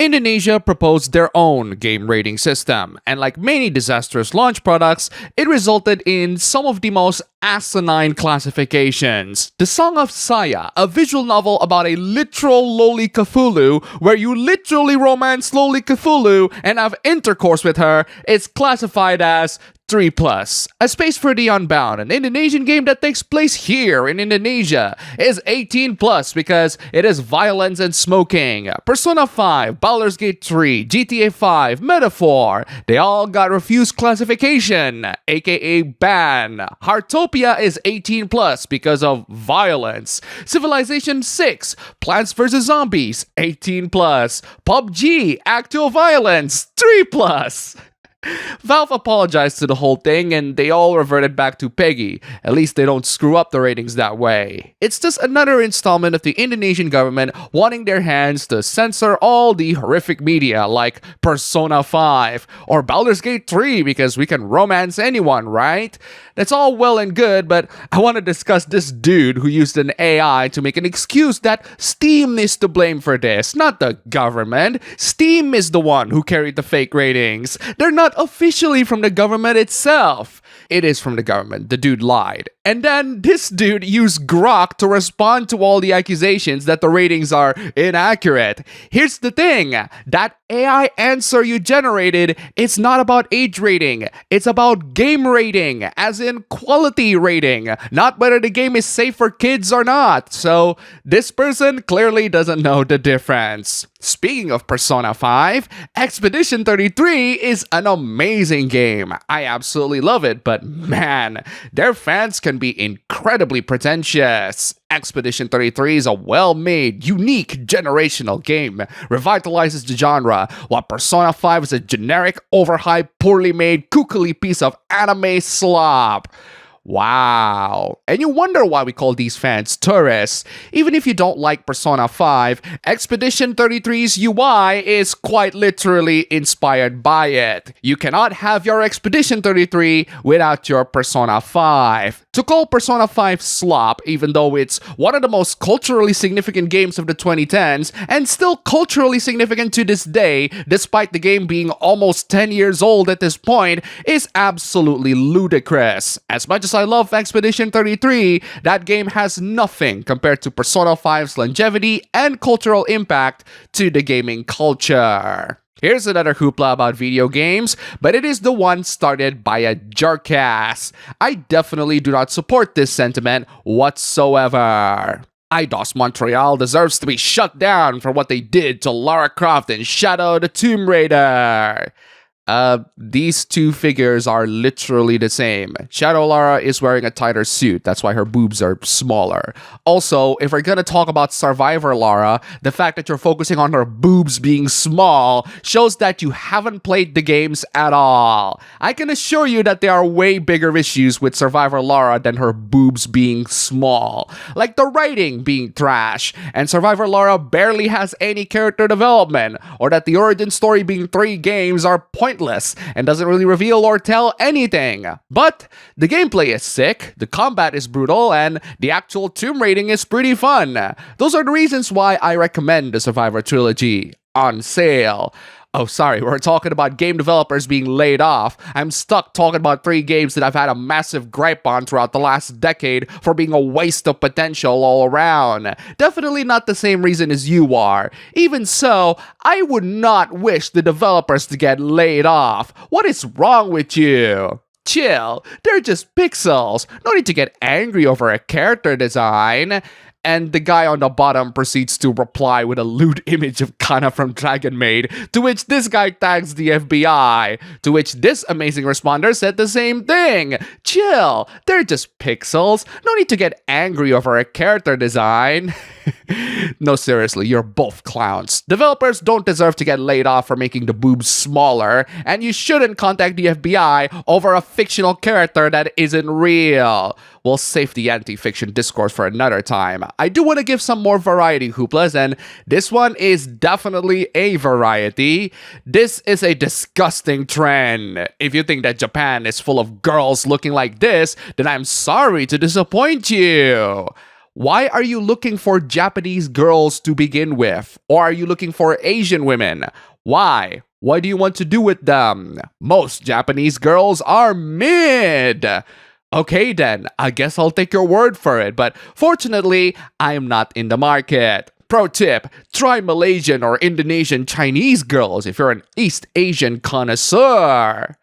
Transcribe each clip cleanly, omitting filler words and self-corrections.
Indonesia proposed their own game rating system, and like many disastrous launch products, it resulted in some of the most asinine classifications. The Song of Saya, a visual novel about a literal loli Cthulhu, where you literally romance loli Cthulhu and have intercourse with her, is classified as 3+. A Space for the Unbound, an Indonesian game that takes place here in Indonesia, is 18+ because it is violence and smoking. Persona 5, Baldur's Gate 3, GTA 5, Metaphor, they all got refused classification, aka ban. Heartopia is 18+ because of violence. Civilization 6, Plants vs. Zombies, 18+. PUBG, actual violence, 3+. Valve apologized to the whole thing and they all reverted back to PEGI. At least they don't screw up the ratings that way. It's just another installment of the Indonesian government wanting their hands to censor all the horrific media like Persona 5 or Baldur's Gate 3 because we can romance anyone, right? That's all well and good, but I want to discuss this dude who used an AI to make an excuse that Steam is to blame for this, not the government. Steam is the one who carried the fake ratings. They're not officially from the government itself. It is from the government. The dude lied. And then this dude used Grok to respond to all the accusations that the ratings are inaccurate. Here's the thing. That AI answer you generated, it's not about age rating. It's about game rating, as in quality rating, not whether the game is safe for kids or not. So this person clearly doesn't know the difference. Speaking of Persona 5, Expedition 33 is an amazing game. I absolutely love it, but man, their fans can be incredibly pretentious. Expedition 33 is a well-made, unique, generational game, revitalizes the genre, while Persona 5 is a generic, overhyped, poorly made, kookily piece of anime slop. Wow. And you wonder why we call these fans tourists. Even if you don't like Persona 5, Expedition 33's UI is quite literally inspired by it. You cannot have your Expedition 33 without your Persona 5. To call Persona 5 slop, even though it's one of the most culturally significant games of the 2010s, and still culturally significant to this day, despite the game being almost 10 years old at this point, is absolutely ludicrous. As much as I love Expedition 33, that game has nothing compared to Persona 5's longevity and cultural impact to the gaming culture. Here's another hoopla about video games, but it is the one started by a jerkass. I definitely do not support this sentiment whatsoever. IDOS Montreal deserves to be shut down for what they did to Lara Croft in Shadow the Tomb Raider. These two figures are literally the same. Shadow Lara is wearing a tighter suit, that's why her boobs are smaller. Also, if we're gonna talk about Survivor Lara, the fact that you're focusing on her boobs being small shows that you haven't played the games at all. I can assure you that there are way bigger issues with Survivor Lara than her boobs being small. Like the writing being trash, and Survivor Lara barely has any character development, or that the origin story being 3 games are pointless and doesn't really reveal or tell anything. But the gameplay is sick, the combat is brutal, and the actual tomb raiding is pretty fun. Those are the reasons why I recommend the Survivor Trilogy on sale. Oh, sorry, we're talking about game developers being laid off. I'm stuck talking about 3 games that I've had a massive gripe on throughout the last decade for being a waste of potential all around. Definitely not the same reason as you are. Even so, I would not wish the developers to get laid off. What is wrong with you? Chill, they're just pixels. No need to get angry over a character design. And the guy on the bottom proceeds to reply with a lewd image of Kana from Dragon Maid, to which this guy tags the FBI, to which this amazing responder said the same thing. Chill, they're just pixels. No need to get angry over a character design. No, seriously, you're both clowns. Developers don't deserve to get laid off for making the boobs smaller, and you shouldn't contact the FBI over a fictional character that isn't real. We'll save the anti-fiction discourse for another time. I do want to give some more variety hooplas, and this one is definitely a variety. This is a disgusting trend. If you think that Japan is full of girls looking like this, then I'm sorry to disappoint you. Why are you looking for Japanese girls to begin with? Or are you looking for Asian women? Why? What do you want to do with them? Most Japanese girls are mid. Okay then, I guess I'll take your word for it, but fortunately, I am not in the market. Pro tip, try Malaysian or Indonesian Chinese girls if you're an East Asian connoisseur.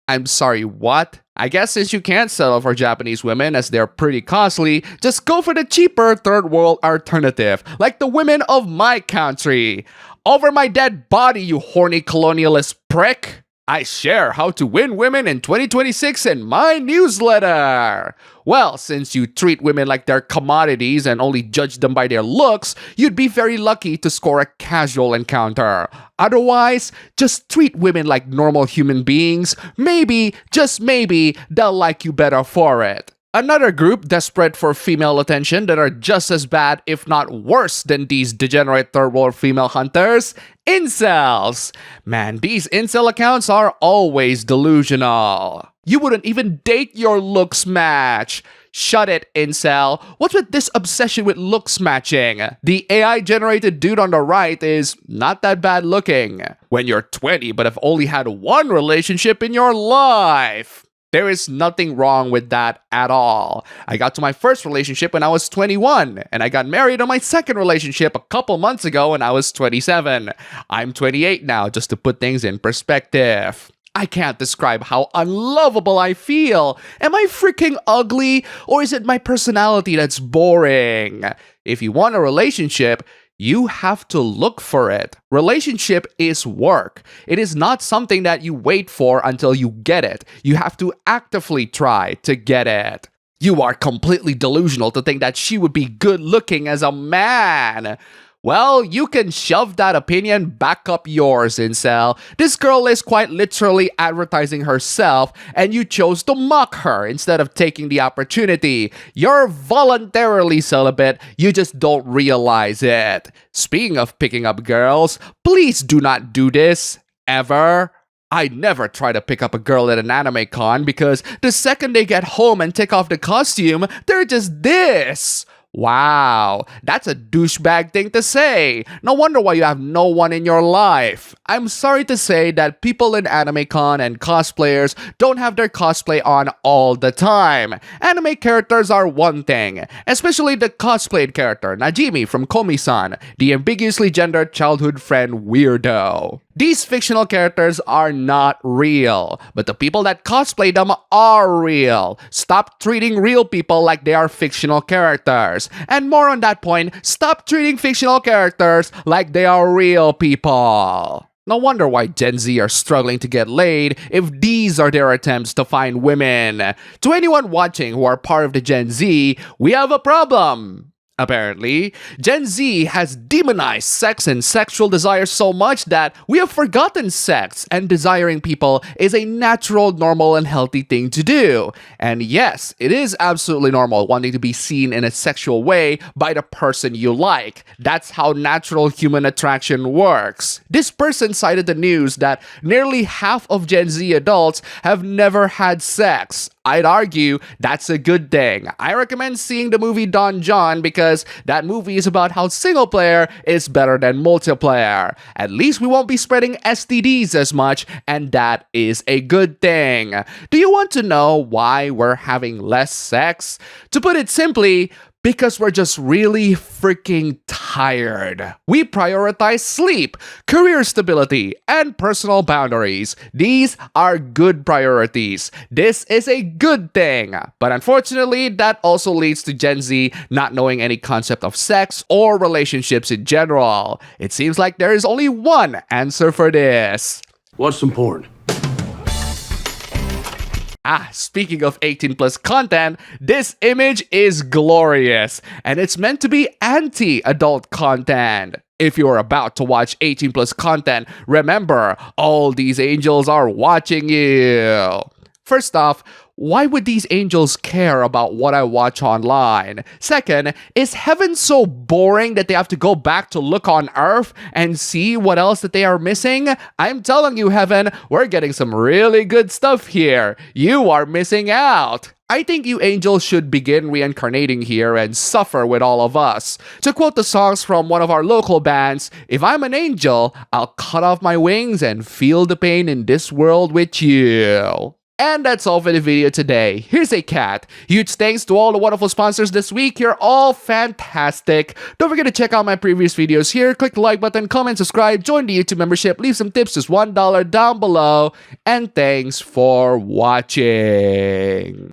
I'm sorry, what? I guess since you can't settle for Japanese women as they're pretty costly, just go for the cheaper third world alternative, like the women of my country. Over my dead body, you horny colonialist prick! I share how to win women in 2026 in my newsletter. Well, since you treat women like they're commodities and only judge them by their looks, you'd be very lucky to score a casual encounter. Otherwise, just treat women like normal human beings. Maybe, just maybe, they'll like you better for it. Another group desperate for female attention that are just as bad, if not worse, than these degenerate third world female hunters, incels. Man, these incel accounts are always delusional. You wouldn't even date your looks match. Shut it, incel. What's with this obsession with looks matching? The AI-generated dude on the right is not that bad looking. When you're 20 but have only had one relationship in your life. There is nothing wrong with that at all. I got to my first relationship when I was 21, and I got married on my second relationship a couple months ago when I was 27. I'm 28 now, just to put things in perspective. I can't describe how unlovable I feel. Am I freaking ugly, or is it my personality that's boring? If you want a relationship, you have to look for it. Relationship is work. It is not something that you wait for until you get it. You have to actively try to get it. You are completely delusional to think that she would be good looking as a man. Well, you can shove that opinion back up yours, incel. This girl is quite literally advertising herself, and you chose to mock her instead of taking the opportunity. You're voluntarily celibate, you just don't realize it. Speaking of picking up girls, please do not do this, ever. I never try to pick up a girl at an anime con because the second they get home and take off the costume, they're just this. Wow, that's a douchebag thing to say. No wonder why you have no one in your life. I'm sorry to say that people in anime con and cosplayers don't have their cosplay on all the time. Anime characters are one thing, especially the cosplayed character, Najimi from Komi-san, the ambiguously gendered childhood friend weirdo. These fictional characters are not real, but the people that cosplay them are real. Stop treating real people like they are fictional characters. And more on that point, stop treating fictional characters like they are real people. No wonder why Gen Z are struggling to get laid if these are their attempts to find women. To anyone watching who are part of the Gen Z, we have a problem. Apparently, Gen Z has demonized sex and sexual desire so much that we have forgotten sex and desiring people is a natural, normal, and healthy thing to do. And yes, it is absolutely normal wanting to be seen in a sexual way by the person you like. That's how natural human attraction works. This person cited the news that nearly half of Gen Z adults have never had sex. I'd argue that's a good thing. I recommend seeing the movie Don John because that movie is about how single player is better than multiplayer. At least we won't be spreading STDs as much, and that is a good thing. Do you want to know why we're having less sex? To put it simply, because we're just really freaking tired. We prioritize sleep, career stability, and personal boundaries. These are good priorities. This is a good thing. But unfortunately, that also leads to Gen Z not knowing any concept of sex or relationships in general. It seems like there is only one answer for this. Watch some porn. Speaking of 18 plus content, this image is glorious, and it's meant to be anti-adult content. If you're about to watch 18 plus content, remember, all these angels are watching you. First off, why would these angels care about what I watch online? Second, is heaven so boring that they have to go back to look on earth and see what else that they are missing? I'm telling you, heaven, we're getting some really good stuff here. You are missing out. I think you angels should begin reincarnating here and suffer with all of us. To quote the songs from one of our local bands, if I'm an angel, I'll cut off my wings and feel the pain in this world with you. And that's all for the video today. Here's a cat. Huge thanks to all the wonderful sponsors this week. You're all fantastic. Don't forget to check out my previous videos here. Click the like button, comment, subscribe, join the YouTube membership, leave some tips, just $1 down below. And thanks for watching.